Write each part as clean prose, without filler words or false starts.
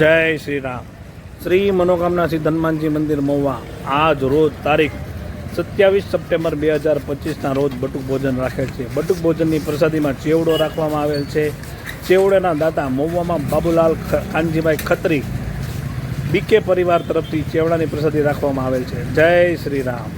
જય શ્રી રામ. શ્રી મનોકામના સિદ્ધ હનુમાનજી મંદિર મહુવા આજ રોજ તારીખ 27 સપ્ટેમ્બર 2025ના રોજ બટુક ભોજન રાખેલ છે. બટુક ભોજનની પ્રસાદીમાં ચેવડો રાખવામાં આવેલ છે. ચેવડાના દાતા મહુવામાં બાબુલાલ કાનજીભાઈ ખત્રી બીકે પરિવાર તરફથી ચેવડાની પ્રસાદી રાખવામાં આવેલ છે. જય શ્રી રામ.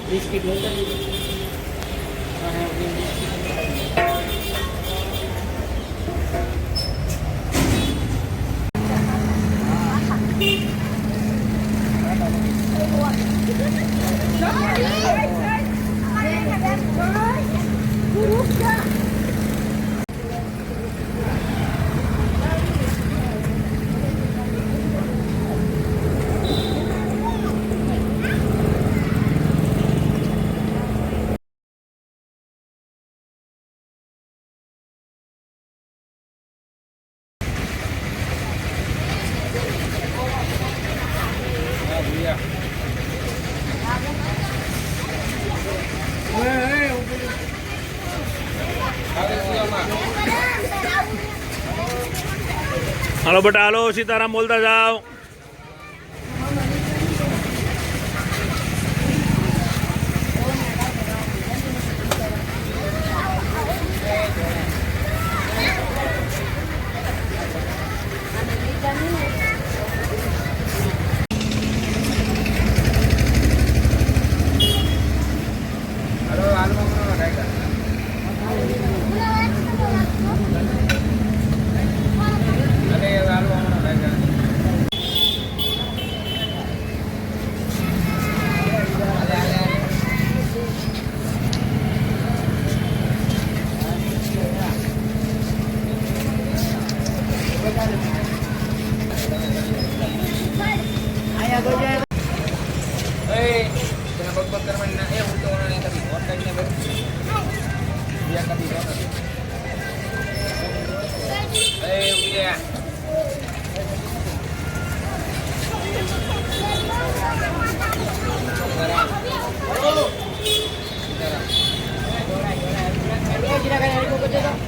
બિસ્કિટ હાલો બેટા, હાલો, સીતારામ બોલતા જાઓ. Kita